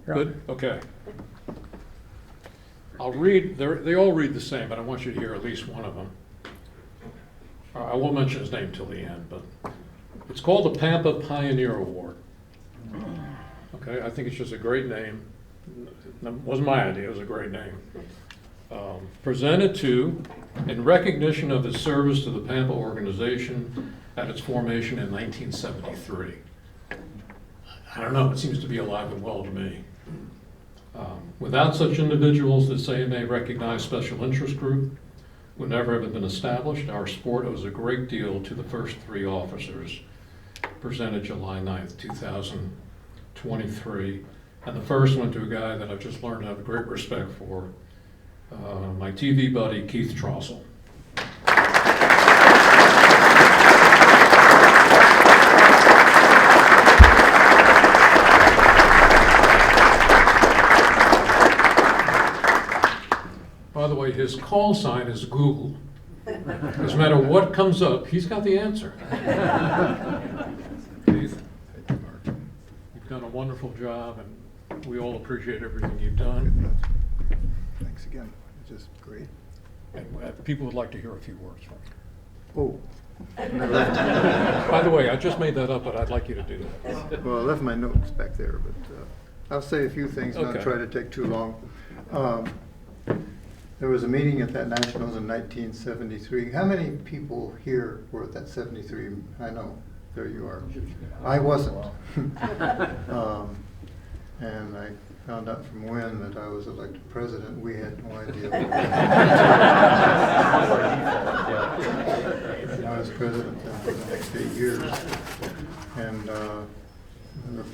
Good, okay. I'll read, they all read the same, but I want you to hear at least one of them. I won't mention his name till the end, but it's called the Pampa Pioneer Award. Okay, I think it's just a great name. It wasn't my idea, it was a great name. Presented to, in recognition of his service to the Pampa organization at its formation in 1973. I don't know, it seems to be alive and well to me. Without such individuals, this AMA recognized special interest group would never have been established. Our sport owes a great deal to the first three officers, presented July 9th, 2023. And the first one to a guy that I've just learned to have great respect for, my TV buddy, Keith Trossel. By the way, his call sign is Google. No matter what comes up, he's got the answer. Keith, you've done a wonderful job, and we all appreciate everything you've done. Thanks again. It's just great. And people would like to hear a few words from Oh. you. By the way, I just made that up, but I'd like you to do that. Well, I left my notes back there, but I'll say a few things, Okay. not try to take too long. There was a meeting at that Nationals in 1973. How many people here were at that 73? I know, there you are. I wasn't. And I found out from Wynn that I was elected president. We had no idea. I was president for the next 8 years. And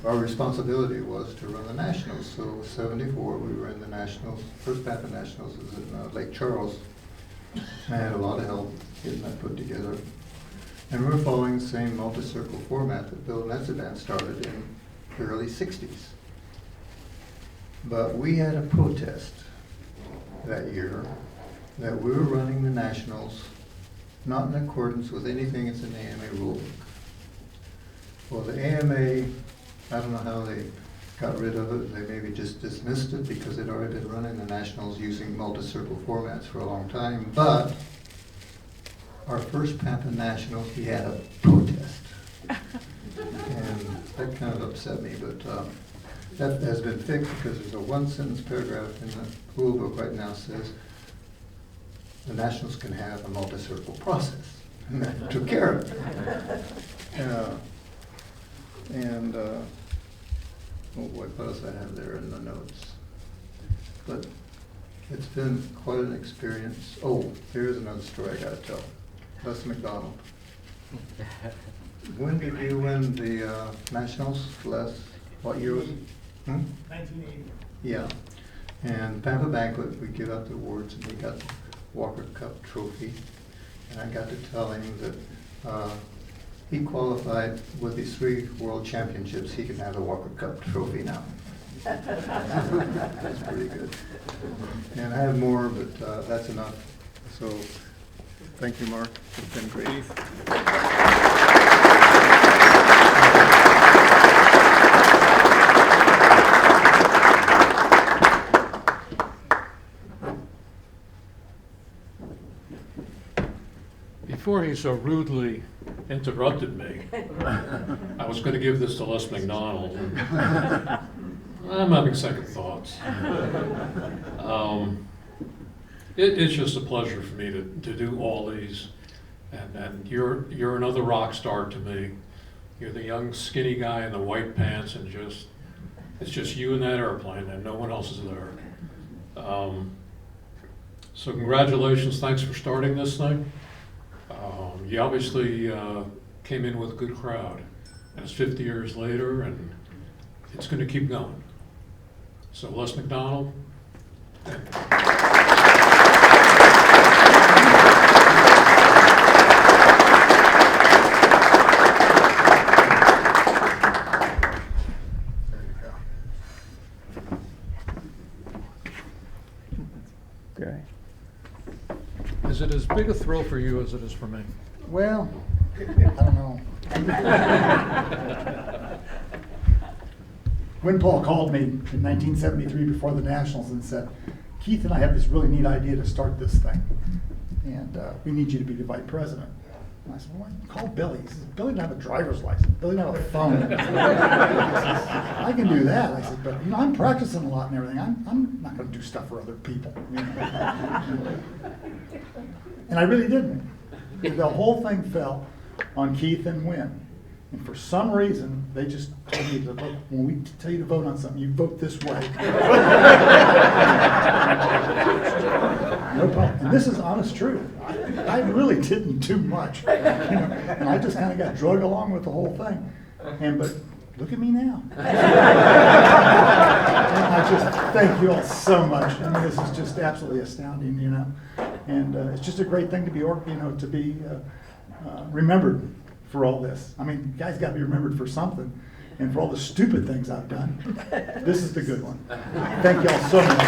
our responsibility was to run the Nationals. So 74, we were in the Nationals. First Pampa Nationals was in Lake Charles. I had a lot of help getting that put together. And we were following the same multi-circle format that Bill Netzeban started in the early 60s. But we had a protest that year that we were running the Nationals not in accordance with anything that's in the AMA rulebook. Well, the AMA, I don't know how they got rid of it. They maybe just dismissed it because they'd already been running the Nationals using multi-circle formats for a long time. But our first Pampa Nationals, we had a protest. And that kind of upset me, but that has been fixed because there's a one-sentence paragraph in the rule book right now says the Nationals can have a multi-circle process. And that took care of it. Oh boy, what else I have there in the notes? But it's been quite an experience. Oh, here's another story I gotta tell. Les McDonald. When did you win the Nationals, Les? What year was it? 1980. Yeah. And Pampa Banquet, we give out the awards, and he got the Walker Cup trophy. And I got to tell him that he qualified with these 3 world championships. He can have the Walker Cup trophy now. That's pretty good. And I have more, but that's enough. So thank you, Mark. It's been great. Before he so rudely interrupted me, I was going to give this to Les McDonald. And I'm having second thoughts. It's just a pleasure for me to do all these, and you're another rock star to me. You're the young skinny guy in the white pants, and it's just you in that airplane, and no one else is there. So congratulations, thanks for starting this thing. You obviously came in with a good crowd, and it's 50 years later, and it's going to keep going. So Les McDonald. Okay. Is it as big a thrill for you as it is for me? Well, I don't know. When Paul called me in 1973 before the Nationals and said, Keith and I have this really neat idea to start this thing, and we need you to be the vice president. And I said, well, call Billy. He says, Billy doesn't have a driver's license. Billy doesn't have a phone. I says, I can do that. I said, but I'm practicing a lot and everything. I'm not going to do stuff for other people. And I really didn't. The whole thing fell on Keith and Wynn. And for some reason, they just told me to vote. When we tell you to vote on something, you vote this way. No problem. And this is honest truth. I really didn't do much. And I just kind of got dragged along with the whole thing. But look at me now. And I just thank you all so much. I mean, this is just absolutely astounding, And it's just a great thing to be, remembered for all this. I mean, you guys got to be remembered for something. And for all the stupid things I've done, this is the good one. Thank you all so much.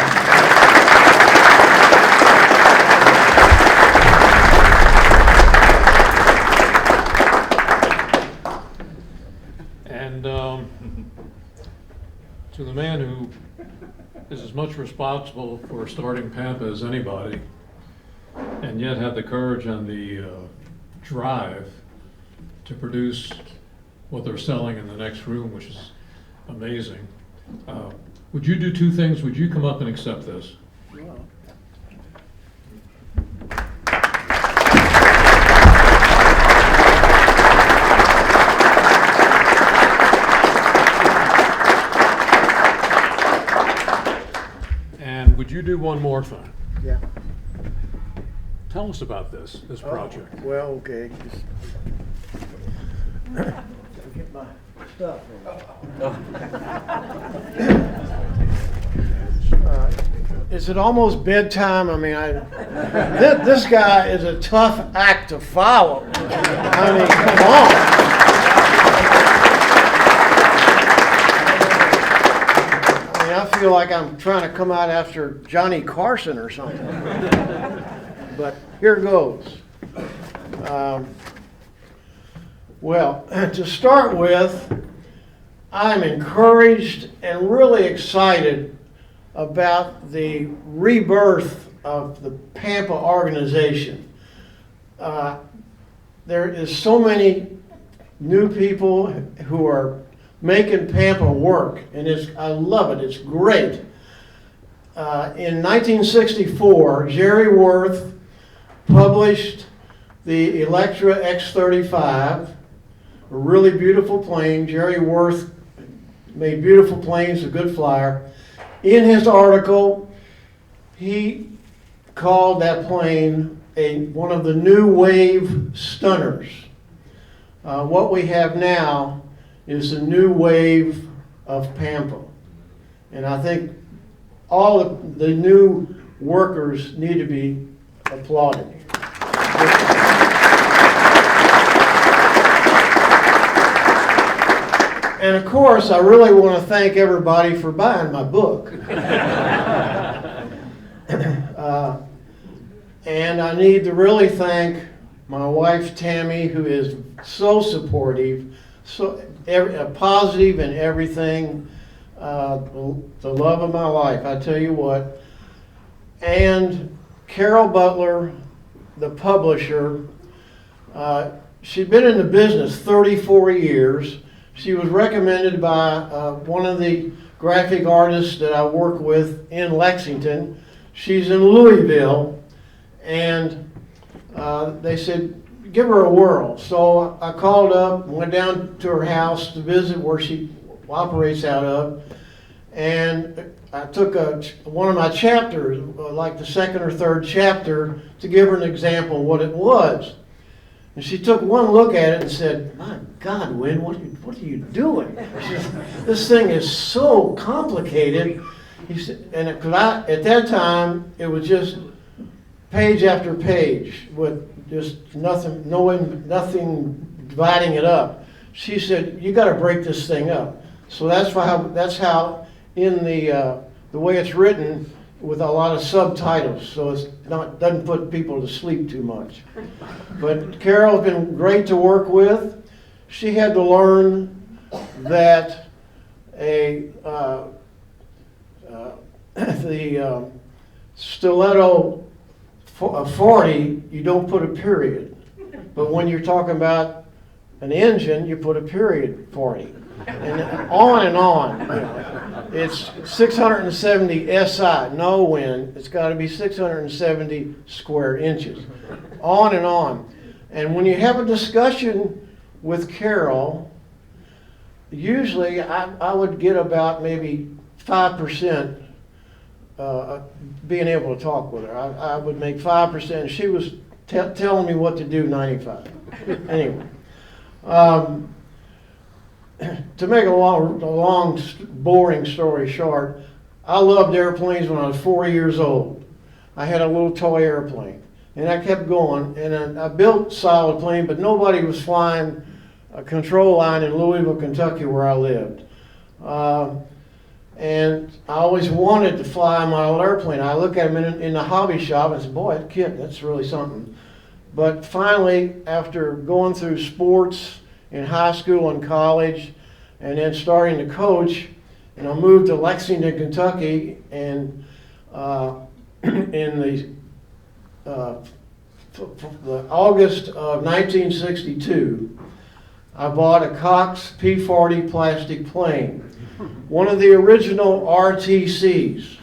And to the man who is as much responsible for starting PAMPA as anybody, and yet had the courage and the drive to produce what they're selling in the next room, which is amazing. Would you do two things? Would you come up and accept this? And would you do one more thing? Yeah. Tell us about this project. Well, okay. Just get my stuff in. Is it almost bedtime? I mean, this guy is a tough act to follow. I mean, come on. I mean, I feel like I'm trying to come out after Johnny Carson or something. But here goes. Well, to start with, I'm encouraged and really excited about the rebirth of the PAMPA organization. There is so many new people who are making PAMPA work, and I love it. It's great. In 1964, Jerry Worth published the Electra X-35, a really beautiful plane. Jerry Worth made beautiful planes, a good flyer. In his article, he called that plane one of the new wave stunners. What we have now is the new wave of PAMPA. And I think all of the new workers need to be applauded. And of course, I really want to thank everybody for buying my book. And I need to really thank my wife, Tammy, who is so supportive, so positive in everything, the love of my life, I tell you what. And Carol Butler, the publisher, she'd been in the business 34 years. She was recommended by one of the graphic artists that I work with in Lexington. She's in Louisville, and they said, give her a whirl. So I called up, went down to her house to visit where she operates out of, and I took one of my chapters, like the second or third chapter, to give her an example of what it was. And she took one look at it and said, my God, Wynn, what are you doing? She said, this thing is so complicated. He said, and at that time, it was just page after page with just nothing dividing it up. She said, you got to break this thing up. So that's how in the way it's written, with a lot of subtitles, so it doesn't put people to sleep too much. But Carol's been great to work with. She had to learn that the stiletto 40, you don't put a period. But when you're talking about an engine, you put a period 40. And on and on. You know. It's 670 SI, no wind. It's got to be 670 square inches. On and on. And when you have a discussion with Carol, usually I would get about maybe 5% being able to talk with her. I would make 5%. She was telling me what to do 95. Anyway. To make a long, boring story short, I loved airplanes when I was 4 years old. I had a little toy airplane, and I kept going, and I built solid plane, but nobody was flying a control line in Louisville, Kentucky, where I lived. And I always wanted to fly my old airplane. I look at them in the hobby shop and say, boy, that kid, that's really something. But finally, after going through sports in high school and college, and then starting to coach, and I moved to Lexington, Kentucky, and in the August of 1962, I bought a Cox P-40 plastic plane, one of the original RTCs,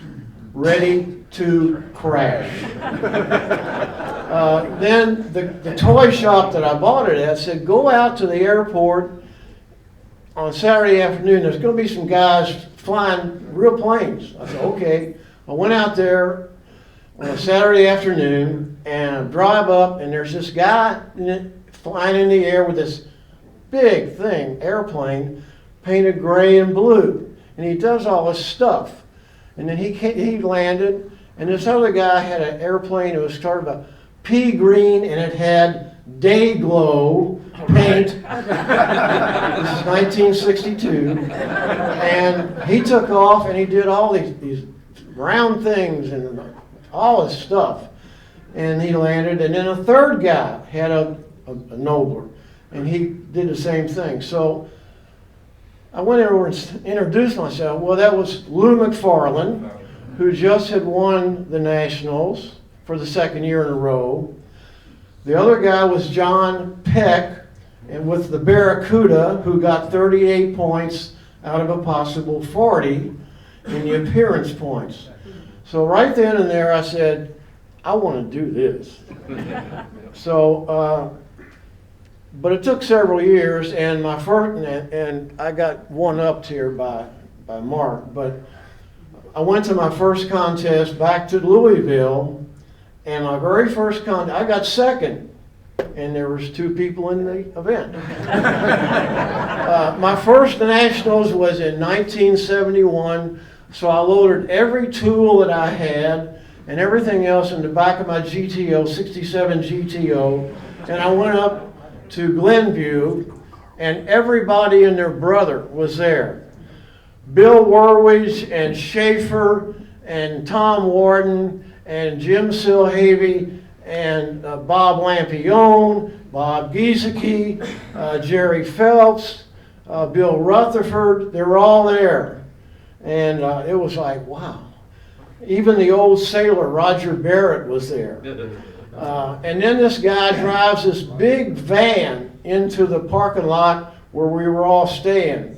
ready to crash. Then the toy shop that I bought it at said, go out to the airport on Saturday afternoon. There's going to be some guys flying real planes. I said, okay. I went out there on a Saturday afternoon and I drive up, and there's this guy flying in the air with this big thing, airplane, painted gray and blue. And he does all this stuff. And then he landed, and this other guy had an airplane. It was sort of a pea green, and it had day glow paint. This is 1962. And he took off, and he did all these round things and all this stuff. And he landed, and then a third guy had a Nobler, and he did the same thing. So I went over and introduced myself. Well, that was Lou McFarland, who just had won the Nationals for the second year in a row. The other guy was John Peck, and with the Barracuda, who got 38 points out of a possible 40 in the appearance points. So right then and there, I said, I want to do this. So, but it took several years, and my first, and I got one-upped here by Mark, but I went to my first contest back to Louisville, and my very first contest, I got second, and there was 2 people in the event. My first Nationals was in 1971, so I loaded every tool that I had and everything else in the back of my GTO, 67 GTO, and I went up to Glenview, and everybody and their brother was there. Bill Warwich and Schaefer and Tom Warden and Jim Silhavy and Bob Lampione, Bob Giesecke, Jerry Phelps, Bill Rutherford. They were all there. And it was like, wow. Even the old sailor, Roger Barrett, was there. And then this guy drives this big van into the parking lot where we were all staying.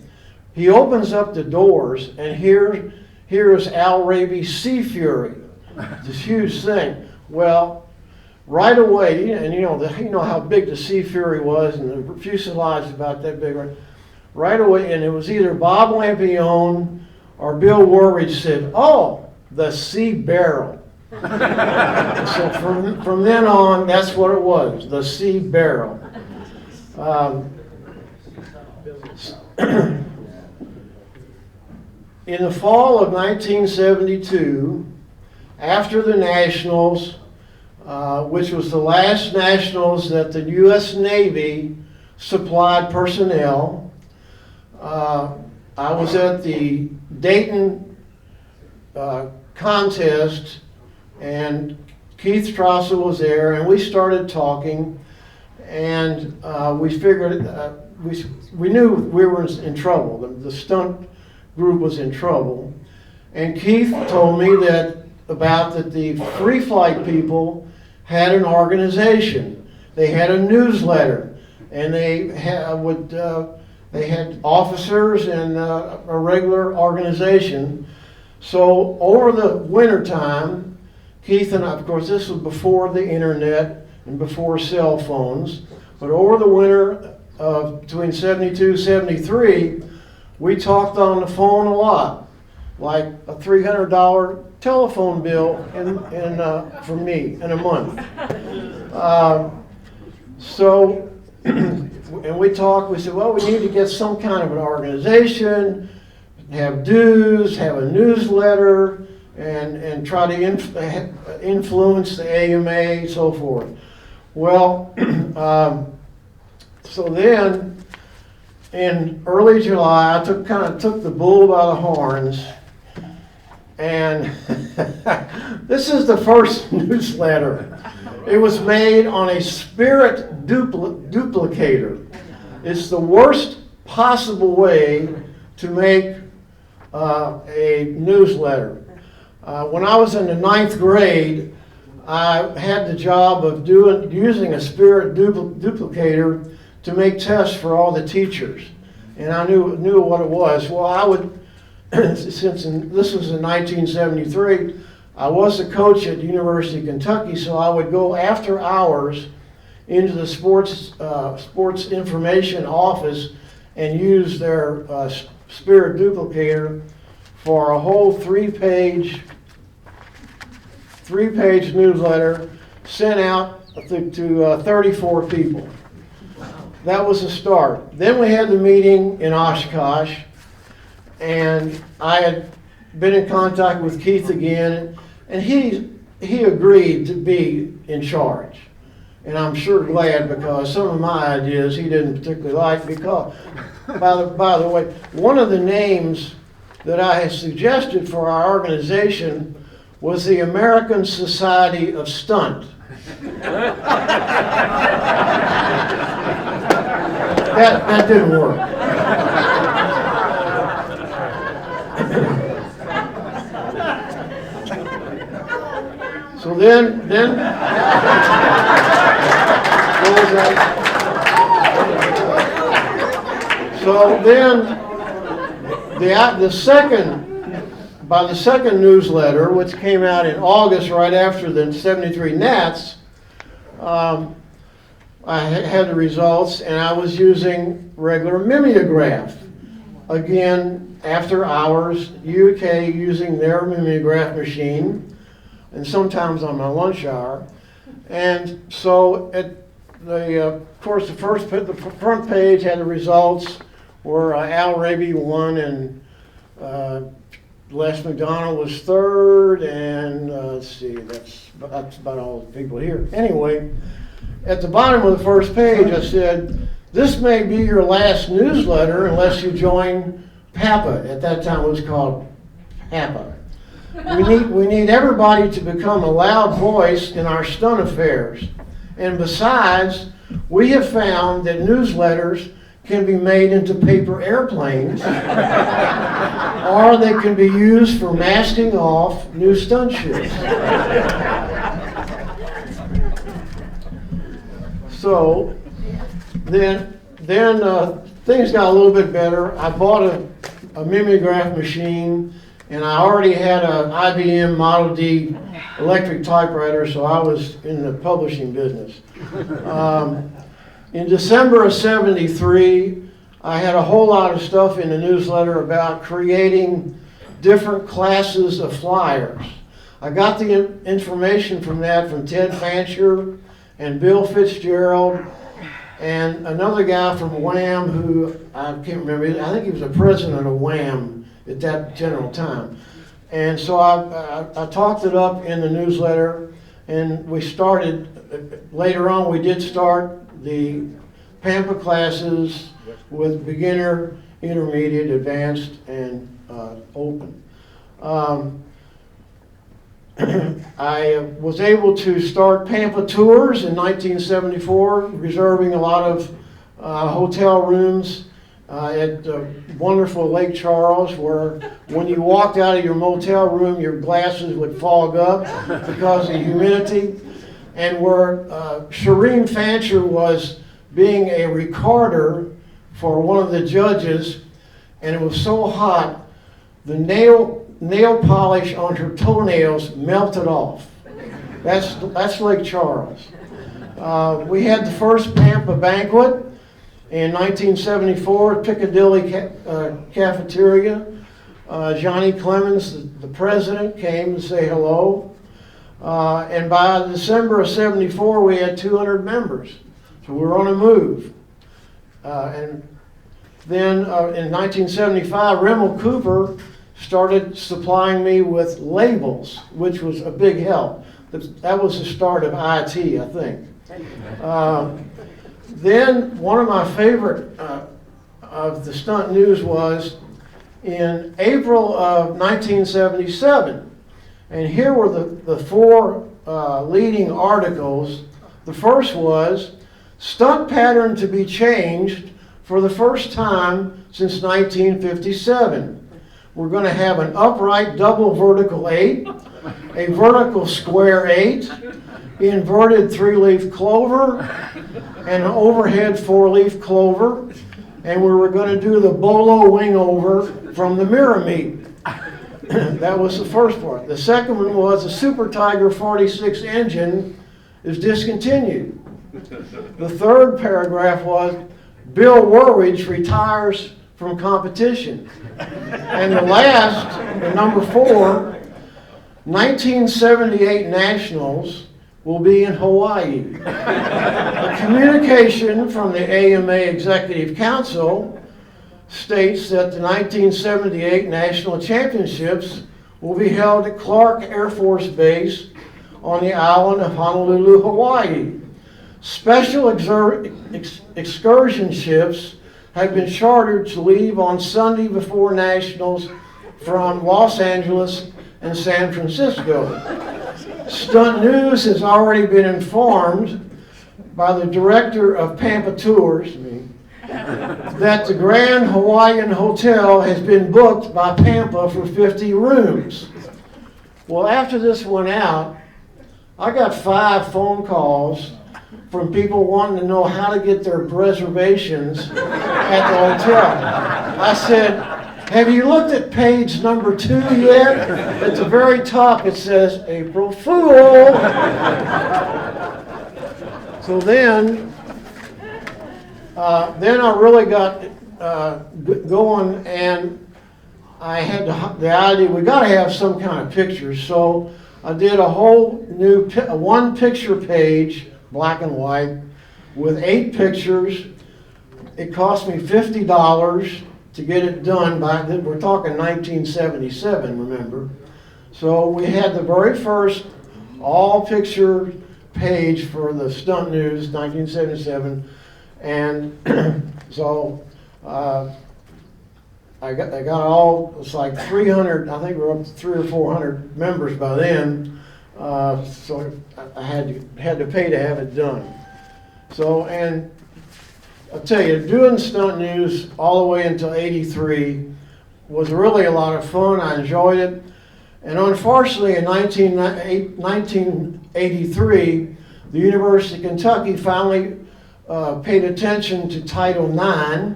He opens up the doors, and here is Al Raby's Sea Fury, this huge thing. Well, right away, and you know how big the Sea Fury was, and the fuselage is about that big. Right away, and it was either Bob Lampione or Bill Warwich said, "Oh, the Sea Barrel." So from then on, that's what it was, the Sea Barrel. In the fall of 1972, after the Nationals, which was the last Nationals that the U.S. Navy supplied personnel, I was at the Dayton contest, and Keith Strassel was there, and we started talking, and we figured we knew we were in trouble. The stunt group was in trouble. And Keith told me that the free flight people had an organization. They had a newsletter, and they had officers and a regular organization. So over the winter time, Keith and I, of course, this was before the internet and before cell phones, but over the winter between 72 and 73, we talked on the phone a lot, like a $300 telephone bill for me in a month. And we talked, we said, well, we need to get some kind of an organization, have dues, have a newsletter, and try to influence the AMA, so forth. Well, so then in early July, I kind of took the bull by the horns, and this is the first newsletter. It was made on a spirit duplicator. It's the worst possible way to make a newsletter. When I was in the 9th grade, I had the job of using a spirit duplicator to make tests for all the teachers. And I knew what it was. Well, I would, this was in 1973, I was a coach at the University of Kentucky, so I would go after hours into the sports information office and use their spirit duplicator for a whole three-page newsletter sent out to 34 people. That was the start. Then we had the meeting in Oshkosh, and I had been in contact with Keith again, and he agreed to be in charge. And I'm sure glad, because some of my ideas he didn't particularly like, because, by the way, one of the names that I had suggested for our organization was the American Society of Stunt. That didn't work. So then what was that? So then by the second newsletter, which came out in August right after the 73 Nats, I had the results, and I was using regular mimeograph. Again, after hours, UK using their mimeograph machine, and sometimes on my lunch hour. And so, of course, the front page had the results where Al Raby won, and Les McDonald was third, and let's see, that's about all the people here. Anyway, at the bottom of the first page, I said, this may be your last newsletter unless you join PAMPA. At that time, it was called PAMPA. We need everybody to become a loud voice in our stunt affairs. And besides, we have found that newsletters can be made into paper airplanes, or they can be used for masking off new stunt shows. So then things got a little bit better. I bought a mimeograph machine, and I already had an IBM Model D electric typewriter, so I was in the publishing business. In December of 73, I had a whole lot of stuff in the newsletter about creating different classes of flyers. I got the information from Ted Fancher and Bill Fitzgerald and another guy from Wham, who I can't remember, I think he was the president of Wham at that general time. And so I talked it up in the newsletter, and we started, later on we did start the PAMPA classes with beginner, intermediate, advanced, and open. I was able to start PAMPA tours in 1974, reserving a lot of hotel rooms at wonderful Lake Charles, where when you walked out of your motel room, your glasses would fog up because of the humidity, and where Shireen Fancher was being a recorder for one of the judges, and it was so hot, the nail polish on her toenails melted off. That's Lake Charles. We had the first Pampa banquet in 1974 at Piccadilly Cafeteria. Johnny Clemens, the president, came to say hello. And by December of '74, we had 200 members. So we were on a move. And then in 1975, Rimmel Cooper started supplying me with labels, which was a big help. That was the start of IT, I think. Then one of my favorite of the stunt news was in April of 1977. And here were the four leading articles. The first was, stunt pattern to be changed for the first time since 1957. We're going to have an upright double vertical 8, a vertical square 8, inverted 3-leaf clover, and an overhead 4-leaf clover. And we were going to do the bolo wing over from the mirror meet. That was the first part. The second one was the Super Tiger 46 engine is discontinued. The third paragraph was Bill Warwich retires from competition. And the last, the number 4, 1978 Nationals will be in Hawaii. A communication from the AMA Executive Council states that the 1978 National Championships will be held at Clark Air Force Base on the island of Honolulu, Hawaii. Special excursion ships have been chartered to leave on Sunday before Nationals from Los Angeles and San Francisco. Stunt News has already been informed by the director of Pampa Tours, me, that the Grand Hawaiian Hotel has been booked by Pampa for 50 rooms. Well, after this went out, I got 5 phone calls from people wanting to know how to get their reservations at the hotel. I said, have you looked at page number 2 yet? At the very top it says, April Fool. So then I really got going, and I had the idea, we got to have some kind of pictures. So I did a whole new one picture page, black and white, with 8 pictures. It cost me $50 to get it done by, we're talking 1977, remember? So we had the very first all picture page for the Stunt News, 1977. And so I got all, it's like 300, I think we're up to 300 or 400 members by then. So I had to pay to have it done. So, and I'll tell you, doing Stunt News all the way until '83 was really a lot of fun. I enjoyed it. And unfortunately, in 1983, the University of Kentucky finally paid attention to Title IX,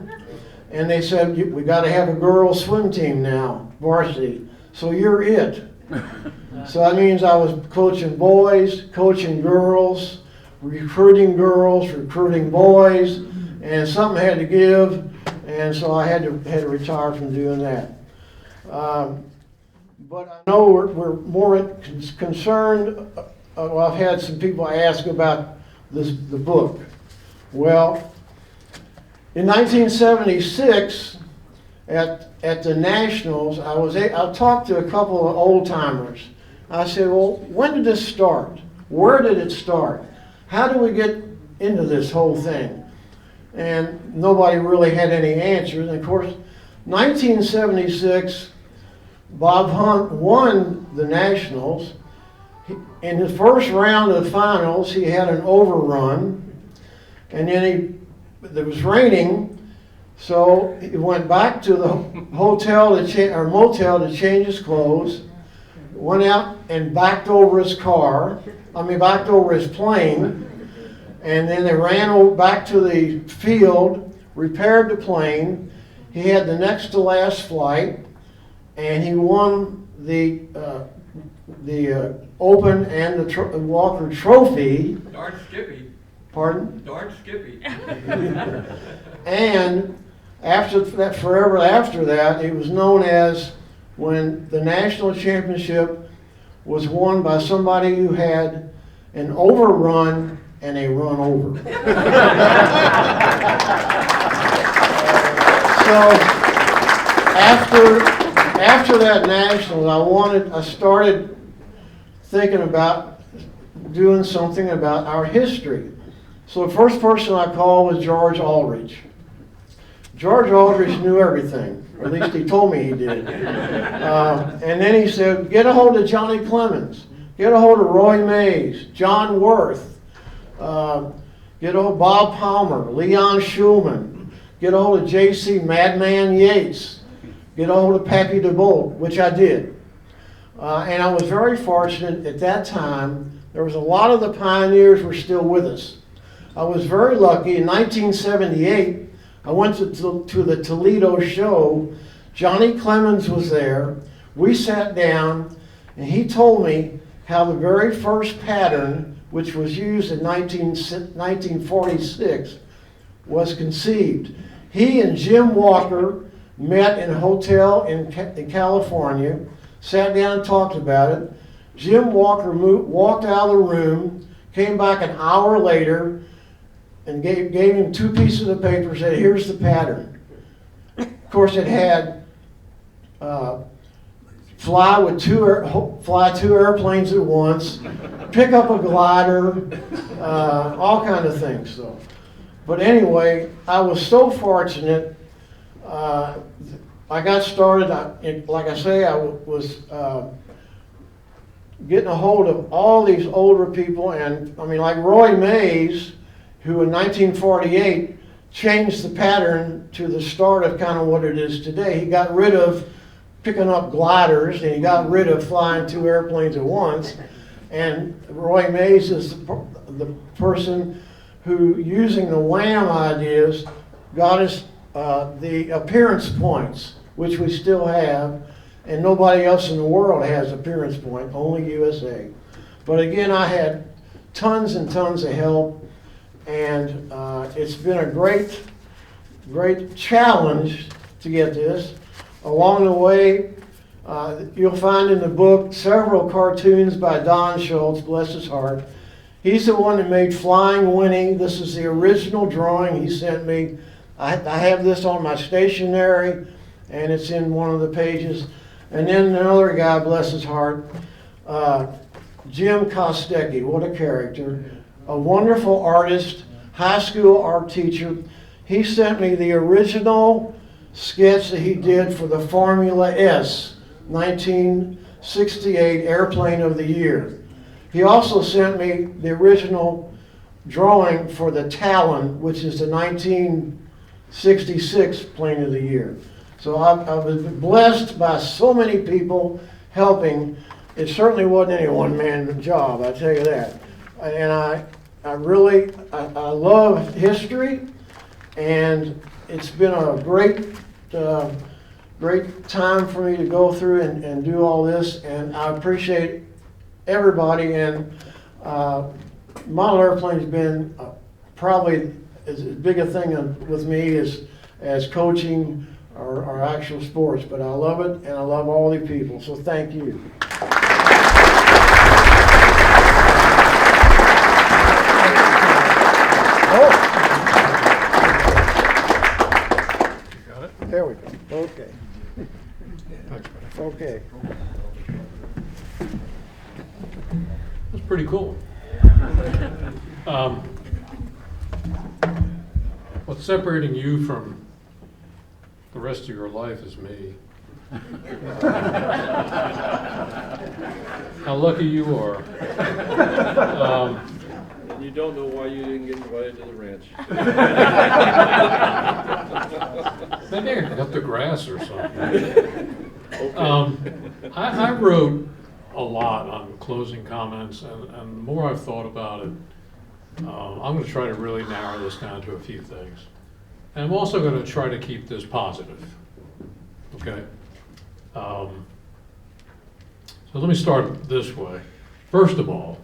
and they said, we got to have a girls swim team now, varsity. So you're it. So that means I was coaching boys, coaching girls, recruiting boys, and something had to give, and so I had to retire from doing that. But I know we're more concerned. Well, I've had some people ask about the book. Well, in 1976, at the Nationals, I talked to a couple of old timers. I said, well, when did this start? Where did it start? How do we get into this whole thing? And nobody really had any answers. And of course, 1976, Bob Hunt won the Nationals. In the first round of the finals, he had an overrun. And then it was raining, So he went back to the hotel or motel to change his clothes, went out and backed over his plane, and then they ran back to the field, repaired the plane. He had the next to last flight, and he won the Open and the Walker Trophy. Darn Skippy. Pardon? Darn Skippy. And after that, forever after that, it was known as when the national championship was won by somebody who had an overrun and a run over. So after that national, I started thinking about doing something about our history. So the first person I called was George Aldrich. George Aldrich knew everything, or at least he told me he did. And then he said, get a hold of Johnny Clemens, get a hold of Roy Mays, John Worth, get a hold of Bob Palmer, Leon Schulman, get a hold of J.C. Madman Yates, get a hold of Pappy DeBolt, which I did. And I was very fortunate at that time. There was a lot of the pioneers were still with us. I was very lucky. In 1978, I went to the Toledo show. Johnny Clemens was there. We sat down, and he told me how the very first pattern, which was used in 1946, was conceived. He and Jim Walker met in a hotel in California, sat down and talked about it. Jim Walker walked out of the room, came back an hour later, and gave him 2 pieces of paper and said, here's the pattern. Of course, it had fly 2 airplanes at once, pick up a glider, all kind of things. So, but anyway, I was so fortunate. I got started, like I say, I was getting a hold of all these older people, and I mean, like Roy Mays, who in 1948 changed the pattern to the start of kind of what it is today. He got rid of picking up gliders, and he got rid of flying 2 airplanes at once. And Roy Mays is the person who, using the WHAM ideas, got us the appearance points, which we still have, and nobody else in the world has appearance point, only USA. But again, I had tons and tons of help. And it's been a great challenge to get this. Along the way, you'll find in the book several cartoons by Don Schultz, bless his heart. He's the one that made Flying Winnie. This is the original drawing he sent me. I have this on my stationery, and it's in one of the pages. And then another guy, bless his heart, Jim Kostecki, what a character. A wonderful artist, high school art teacher. He sent me the original sketch that he did for the Formula S, 1968 Airplane of the Year. He also sent me the original drawing for the Talon, which is the 1966 Plane of the Year. So I was blessed by so many people helping. It certainly wasn't any one-man job, I tell you that. And I love history, and it's been a great time for me to go through and do all this, and I appreciate everybody. And model airplane's been probably as big a thing with me as coaching or actual sports, but I love it, and I love all the people, so thank you. There we go. Okay. Okay. That's pretty cool. What's separating you from the rest of your life is me. How lucky you are. You don't know why you didn't get invited to the ranch. Maybe I can cut the grass or something. Okay. I wrote a lot on closing comments, and the more I've thought about it, I'm going to try to really narrow this down to a few things. And I'm also going to try to keep this positive, okay? So let me start this way. First of all,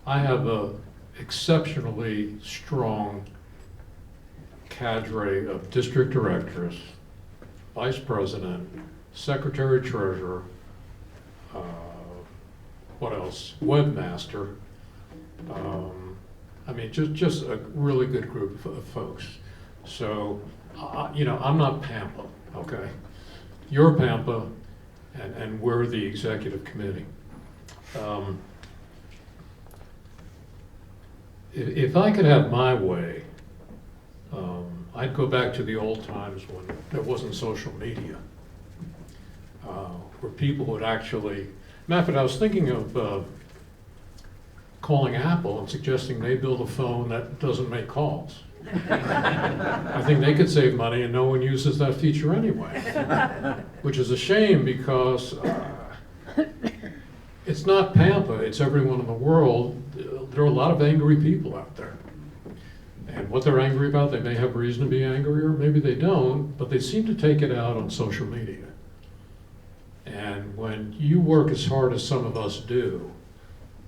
I have a exceptionally strong cadre of district directors, vice president, secretary treasurer, what else? Webmaster. I mean, just a really good group of folks. So, you know, I'm not PAMPA, okay? You're PAMPA, and we're the executive committee. If I could have my way, I'd go back to the old times when there wasn't social media, where people would actually, matter of fact, I was thinking of calling Apple and suggesting they build a phone that doesn't make calls. I think they could save money and no one uses that feature anyway, which is a shame because it's not Pampa, it's everyone in the world. There are a lot of angry people out there. And what they're angry about, they may have reason to be angry or maybe they don't, but they seem to take it out on social media. And when you work as hard as some of us do,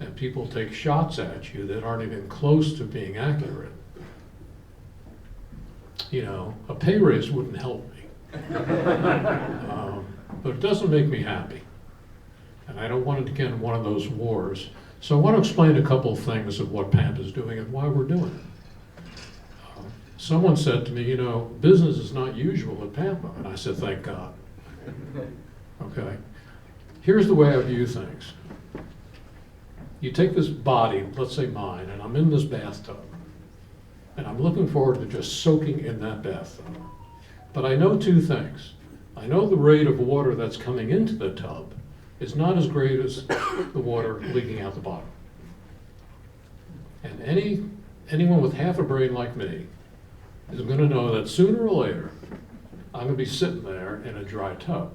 and people take shots at you that aren't even close to being accurate, you know, a pay raise wouldn't help me. But it doesn't make me happy. And I don't want to get in one of those wars. So I want to explain a couple of things of what PAMP is doing and why we're doing it. Someone said to me, you know, business is not usual at Pampa. And I said, thank God. Okay. Here's the way I view things. You take this body, let's say mine, and I'm in this bathtub. And I'm looking forward to just soaking in that bathtub. But I know two things. I know the rate of water that's coming into the tub is not as great as the water leaking out the bottom. And anyone with half a brain like me is going to know that sooner or later, I'm going to be sitting there in a dry tub.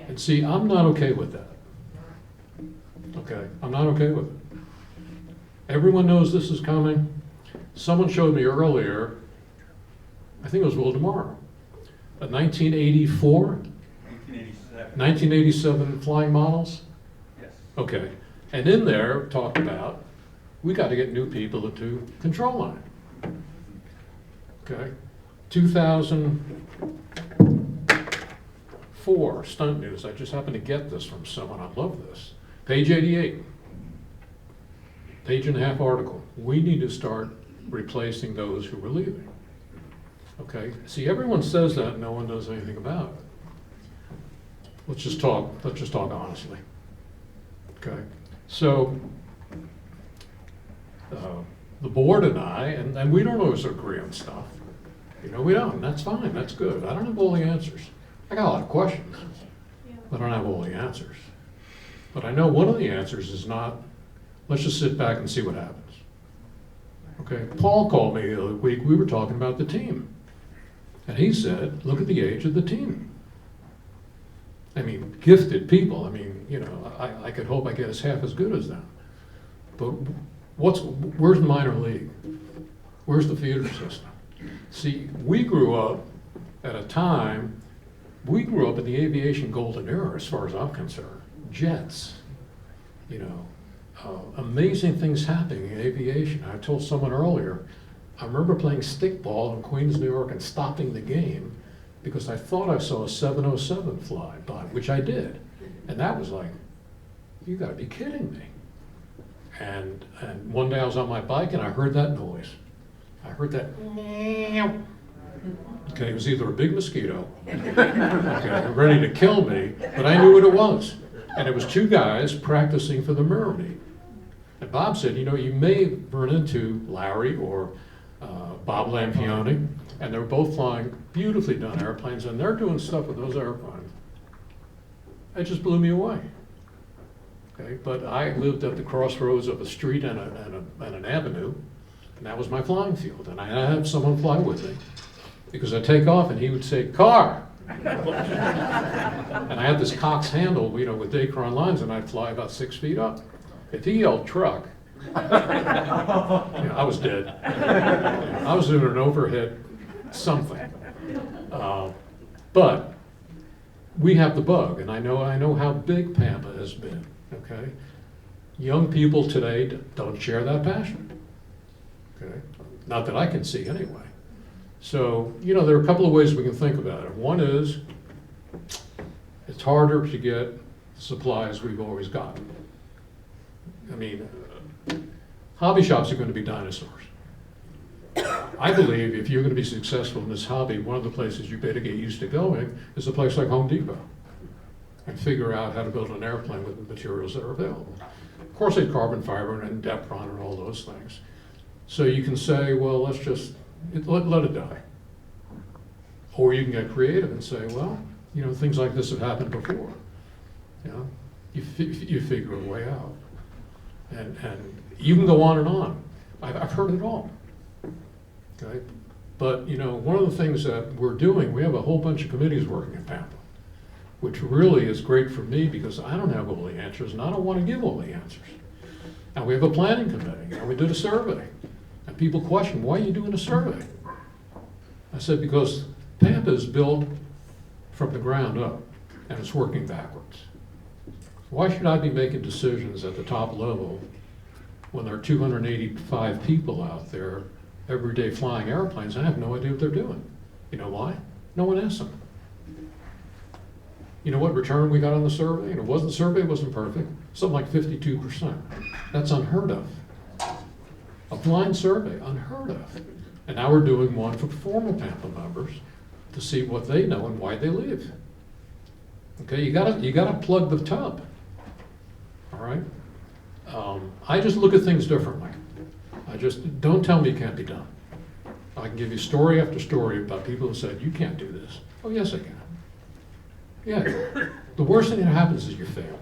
And see, I'm not okay with that. Okay, I'm not okay with it. Everyone knows this is coming. Someone showed me earlier, I think it was Will Tomorrow, a 1984? 1987. 1987 flying models? Yes. Okay, and in there talked about, we got to get new people into control line. Okay, 2004 stunt news. I just happened to get this from someone. I love this. Page 88. Page and a half article. We need to start replacing those who were leaving. Okay. See, everyone says that, no one does anything about it. Let's just talk honestly. Okay. So the board and I, and we don't always agree on stuff. You know, we don't. That's fine. That's good. I don't have all the answers. I got a lot of questions, but I don't have all the answers. But I know one of the answers is not, let's just sit back and see what happens. Okay, Paul called me the other week, we were talking about the team. And he said, look at the age of the team. I mean, gifted people. I mean, you know, I could hope I get as half as good as them. But where's the minor league? Where's the theater system? See, we grew up at a time, we grew up in the aviation golden era as far as I'm concerned. Jets, you know, amazing things happening in aviation. I told someone earlier, I remember playing stickball in Queens, New York and stopping the game because I thought I saw a 707 fly by, which I did. And that was like, you gotta be kidding me. And one day I was on my bike and I heard that noise. I heard that, okay, it was either a big mosquito, okay, ready to kill me, but I knew what it was. And it was two guys practicing for the mirror meet. And Bob said, you know, you may run into Larry or Bob Lampione, and they're both flying beautifully done airplanes, and they're doing stuff with those airplanes. It just blew me away. Okay, but I lived at the crossroads of a street and an avenue, and that was my flying field. And I had someone fly with me, because I'd take off and he would say, "Car!" And I had this Cox handle, you know, with Dacron lines, and I'd fly about 6 feet up. If he yelled "truck," you know, I was dead. I was doing an overhead something. But we have the bug, and I know how big PAMPA has been, okay? Young people today don't share that passion, okay? Not that I can see anyway. So, you know, there are a couple of ways we can think about it. One is, it's harder to get supplies we've always gotten. I mean, hobby shops are going to be dinosaurs. I believe if you're going to be successful in this hobby, one of the places you better get used to going is a place like Home Depot, and figure out how to build an airplane with the materials that are available. Of course, they carbon fiber and Depron and all those things. So you can say, well, let's just let it die. Or you can get creative and say, well, you know, things like this have happened before. You know, you figure a way out. And you can go on and on. I've heard it all. Okay? But, you know, one of the things that we're doing, we have a whole bunch of committees working in PAMPA, which really is great for me because I don't have all the answers and I don't want to give all the answers. And we have a planning committee, and we did a survey. And people question, why are you doing a survey? I said, because PAMPA is built from the ground up, and it's working backwards. Why should I be making decisions at the top level when there are 285 people out there every day flying airplanes? I have no idea what they're doing. You know why? No one asked them. You know what return we got on the survey? And the survey wasn't perfect, something like 52%. That's unheard of. A blind survey, unheard of. And now we're doing one for former PAMPA members to see what they know and why they leave. Okay, you gotta plug the tub. All right? I just look at things differently. Don't tell me it can't be done. I can give you story after story about people who said, you can't do this. Oh, yes, I can. Yeah, the worst thing that happens is you fail.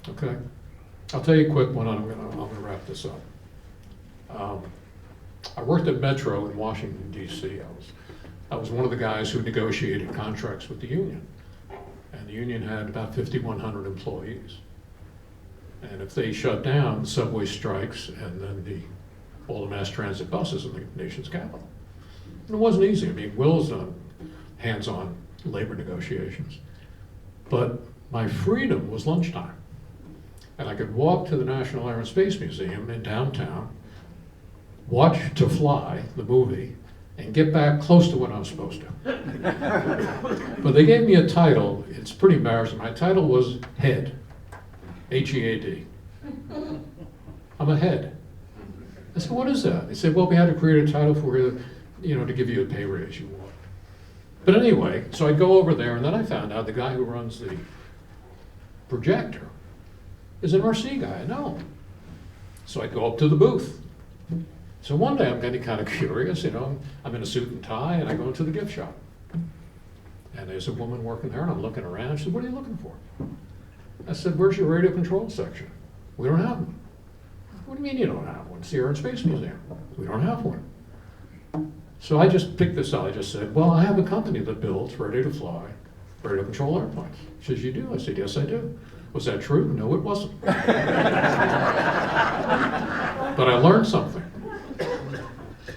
Okay? I'll tell you a quick one, and I'm gonna wrap this up. I worked at Metro in Washington, D.C. I was one of the guys who negotiated contracts with the union. And the union had about 5,100 employees. And if they shut down, subway strikes, and then all the mass transit buses in the nation's capital. And it wasn't easy. I mean, Will's done hands-on labor negotiations. But my freedom was lunchtime. And I could walk to the National Air and Space Museum in downtown, watch To Fly, the movie, and get back close to when I was supposed to. But they gave me a title, it's pretty embarrassing. My title was Head, H-E-A-D. I'm a head. I said, what is that? They said, well, we had to create a title for you, you know, to give you a pay raise you want. But anyway, so I'd go over there, and then I found out the guy who runs the projector is an RC guy, I know. So I'd go up to the booth. So one day I'm getting kind of curious, you know, I'm in a suit and tie, and I go into the gift shop. And there's a woman working there, and I'm looking around. She said, what are you looking for? I said, where's your radio control section? We don't have one. What do you mean you don't have one? It's the Air and Space Museum. We don't have one. So I just picked this out. I just said, well, I have a company that builds ready-to-fly, radio-control airplanes. She says, you do? I said, yes, I do. Was that true? No, it wasn't. But I learned something.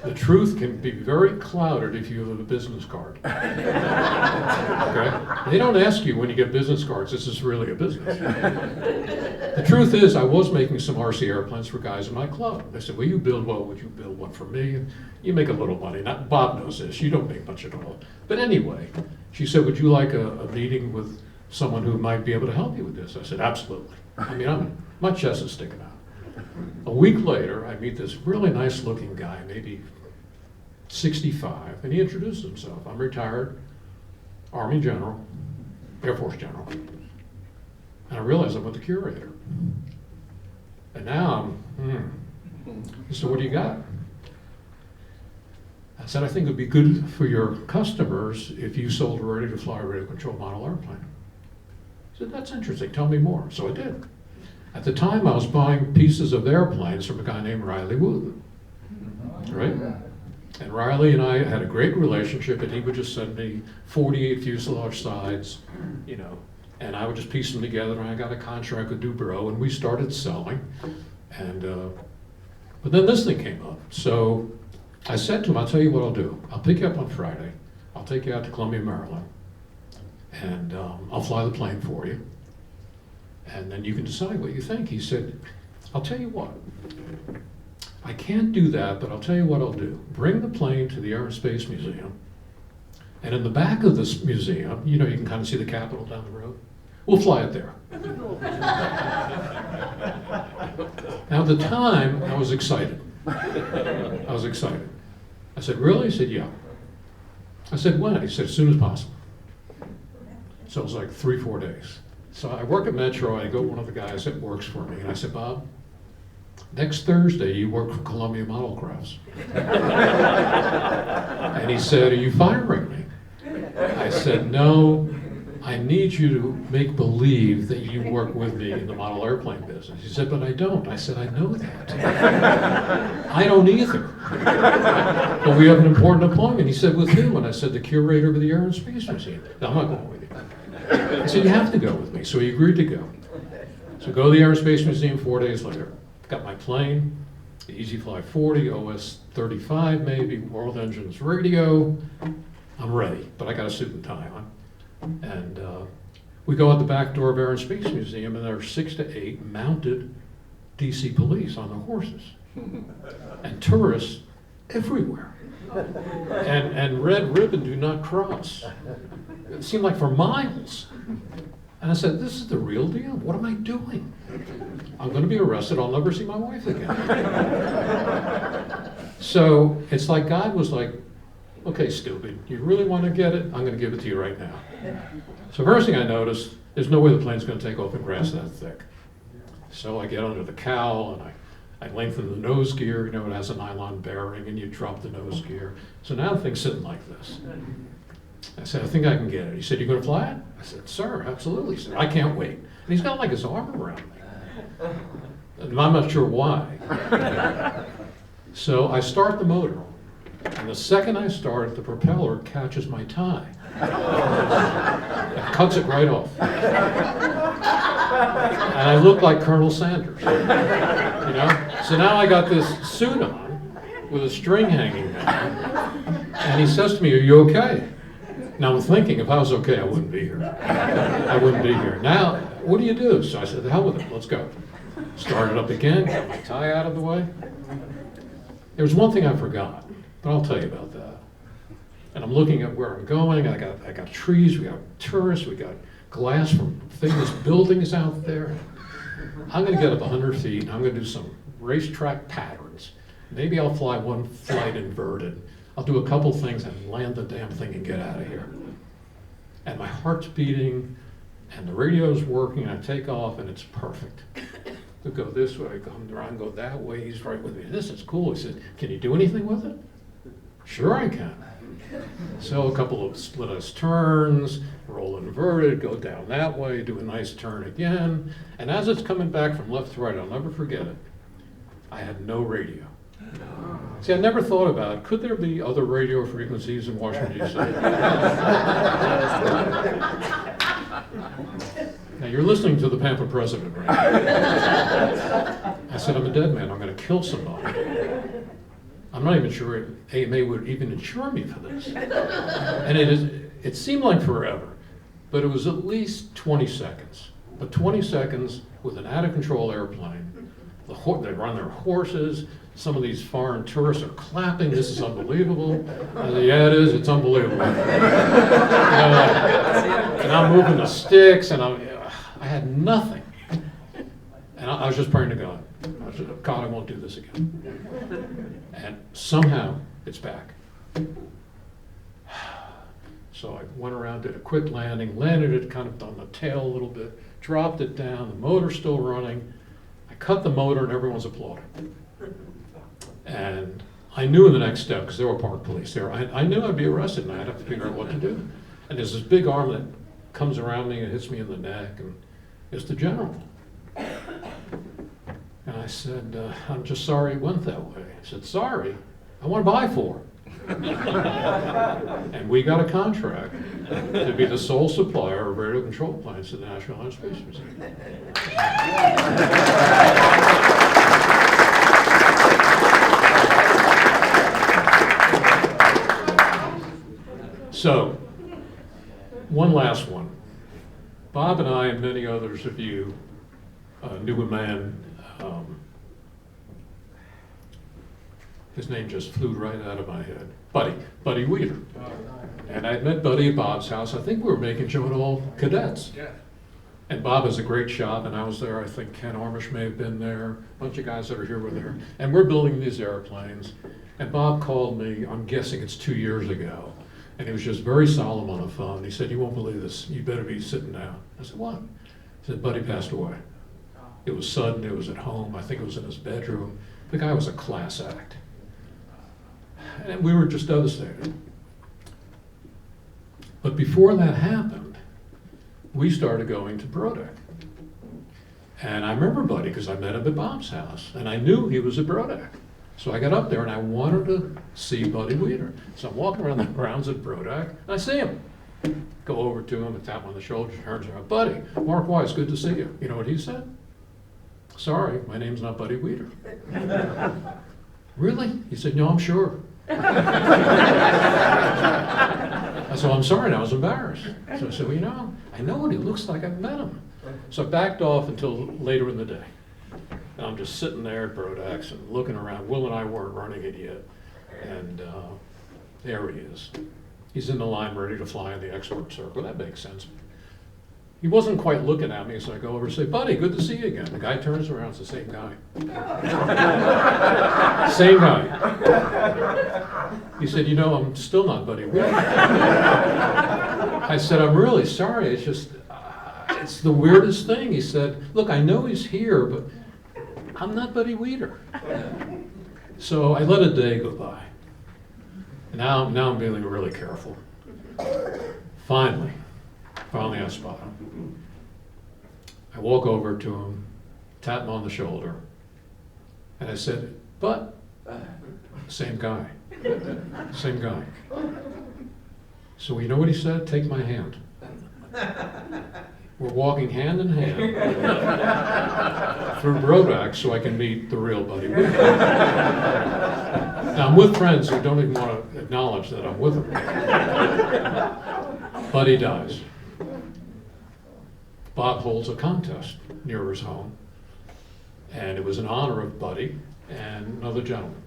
The truth can be very clouded if you have a business card. Okay? They don't ask you when you get business cards, is this really a business? The truth is, I was making some RC airplanes for guys in my club. They said, well, you build one, would you build one for me? And you make a little money. Not Bob knows this, you don't make much at all. But anyway, she said, would you like a meeting with someone who might be able to help you with this? I said, absolutely. I mean, my chest is sticking out. A week later, I meet this really nice looking guy, maybe 65, and he introduced himself. I'm retired Army General, Air Force General. And I realized I'm with the curator. And now he said, what do you got? I said, I think it would be good for your customers if you sold a ready-to-fly, radio-control model airplane. He said, that's interesting, tell me more. So I did. At the time, I was buying pieces of airplanes from a guy named Riley Wooten, right? And Riley and I had a great relationship, and he would just send me 48 fuselage sides, you know, and I would just piece them together, and I got a contract with Dubrow, and we started selling. And but then this thing came up. So I said to him, I'll tell you what I'll do. I'll pick you up on Friday. I'll take you out to Columbia, Maryland, and I'll fly the plane for you. And then you can decide what you think. He said, I'll tell you what. I can't do that, but I'll tell you what I'll do. Bring the plane to the Air and Space Museum, and in the back of this museum, you know, you can kind of see the Capitol down the road. We'll fly it there. Now, at the time, I was excited. I was excited. I said, really? He said, yeah. I said, when? He said, as soon as possible. So it was like 3-4 days. So I work at Metro, I go to one of the guys that works for me, and I said, Bob, next Thursday you work for Columbia Model Crafts. And he said, are you firing me? I said, no, I need you to make believe that you work with me in the model airplane business. He said, but I don't. I said, I know that. I don't either. But we have an important appointment. He said, with who? And I said, the curator of the Air and Space Museum. No, I'm not going with you. He said, you have to go with me. So he agreed to go. So go to the Air and Space Museum 4 days later. Got my plane, the Easy Fly 40, OS 35 maybe, World Engines radio. I'm ready, but I got a suit and tie on. And we go out the back door of Air and Space Museum, and there are 6 to 8 mounted DC police on the horses. And tourists everywhere. And red ribbon do not cross. It seemed like for miles. And I said, this is the real deal. What am I doing? I'm going to be arrested. I'll never see my wife again. So it's like God was like, okay, stupid, you really want to get it? I'm going to give it to you right now. So first thing I noticed, there's no way the plane's going to take off in grass that thick. So I get under the cowl, and I lengthen the nose gear. You know, it has a nylon bearing, and you drop the nose gear. So now the thing's sitting like this. I said, I think I can get it. He said, you going to fly it? I said, sir, absolutely. He said, I can't wait. And he's got like his arm around me. And I'm not sure why. So I start the motor. And the second I start, the propeller catches my tie. It cuts it right off. And I look like Colonel Sanders. You know? So now I got this suit on with a string hanging down. And he says to me, are you okay? Now I'm thinking, if I was okay, I wouldn't be here. I wouldn't be here. Now, what do you do? So I said, the hell with it, let's go. Started up again, got my tie out of the way. There was one thing I forgot, but I'll tell you about that. And I'm looking at where I'm going. I got trees, we got tourists, we got glass from famous buildings out there. I'm gonna get up 100 feet, and I'm gonna do some racetrack patterns. Maybe I'll fly one flight inverted. I'll do a couple things and land the damn thing and get out of here. And my heart's beating, and the radio's working, and I take off, and it's perfect. To go this way, come around, go that way, he's right with me. This is cool. He said, can you do anything with it? Sure I can. So a couple of split-us turns, roll inverted, go down that way, do a nice turn again. And as it's coming back from left to right, I'll never forget it, I had no radio. See, I never thought about, could there be other radio frequencies in Washington, D.C.? Now, you're listening to the Pampa president right now. I said, I'm a dead man. I'm going to kill somebody. I'm not even sure AMA would even insure me for this. And it seemed like forever, but it was at least 20 seconds. But 20 seconds with an out-of-control airplane. They run their horses. Some of these foreign tourists are clapping. This is unbelievable. I said, yeah, it is. It's unbelievable. And I'm moving the sticks, and I had nothing. And I was just praying to God. I said, God, I won't do this again. And somehow it's back. So I went around, did a quick landing, landed it kind of on the tail a little bit, dropped it down, the motor's still running. I cut the motor and everyone's applauding. And I knew in the next step, because there were park police there, I knew I'd be arrested and I'd have to figure out what to do. And there's this big arm that comes around me and hits me in the neck, and it's the general. And I said, I'm just sorry it went that way. He said, sorry? I want to buy 4. And we got a contract to be the sole supplier of radio control planes to the National Air Space Museum. So, one last one. Bob and I and many others of you knew a man, his name just flew right out of my head, Buddy Weeder. And I'd met Buddy at Bob's house. I think we were making show and all cadets. Yeah. And Bob has a great shop, and I was there. I think Ken Armish may have been there. A bunch of guys that are here were there. And we're building these airplanes. And Bob called me, I'm guessing it's 2 years ago. And he was just very solemn on the phone. He said, you won't believe this. You better be sitting down. I said, what? He said, Buddy passed away. It was sudden. It was at home. I think it was in his bedroom. The guy was a class act. And we were just devastated. But before that happened, we started going to Brodeck. And I remember Buddy because I met him at Bob's house. And I knew he was at Brodeck. So I got up there and I wanted to see Buddy Weeder. So I'm walking around the grounds at Brodeck and I see him. Go over to him and tap him on the shoulder, turns around, Buddy, Mark Weiss, good to see you. You know what he said? Sorry, my name's not Buddy Weeder. Really? He said, no, I'm sure. I said, well, I'm sorry, and I was embarrassed. So I said, well, you know, I know what he looks like, I've met him. So I backed off until later in the day. And I'm just sitting there at Brodeck's and looking around. Will and I weren't running it yet. And there he is. He's in the line ready to fly in the expert circle. That makes sense. He wasn't quite looking at me, so I go over and say, Buddy, good to see you again. The guy turns around, it's the same guy. Same guy. He said, you know, I'm still not Buddy Weeder. I said, I'm really sorry. It's just, it's the weirdest thing. He said, look, I know he's here, but I'm not Buddy Weeder. So I let a day go by. Now I'm being really careful. Finally I spot him. I walk over to him, tap him on the shoulder, and I said, but, same guy. Same guy. So you know what he said? Take my hand. We're walking hand in hand through Brodeck so I can meet the real Buddy Weeder. Now I'm with friends who don't even want to acknowledge that I'm with them. Buddy dies. Bob holds a contest near his home, and it was in honor of Buddy and another gentleman,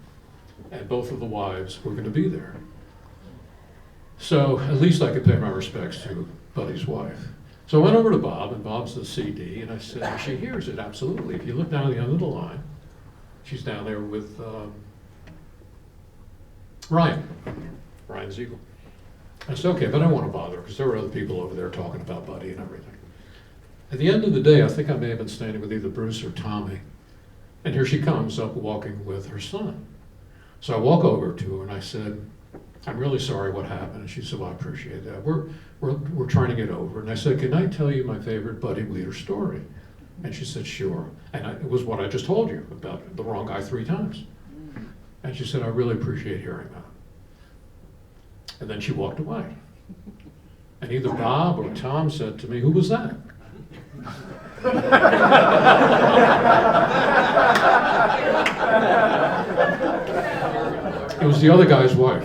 and both of the wives were going to be there. So at least I could pay my respects to Buddy's wife. So I went over to Bob, and Bob's the CD, and I said, is she here? He said, absolutely. If you look down at the end of the line, she's down there with Ryan Ziegel. I said, okay, but I don't want to bother her, because there were other people over there talking about Buddy and everything. At the end of the day, I think I may have been standing with either Bruce or Tommy, and here she comes up walking with her son. So I walk over to her and I said, I'm really sorry what happened. And she said, well, I appreciate that. We're trying to get over it. And I said, can I tell you my favorite Buddy Weeder story? And she said, sure. And it was what I just told you about the wrong guy 3 times. And she said, I really appreciate hearing that. And then she walked away. And either Bob or Tom said to me, who was that? It was the other guy's wife.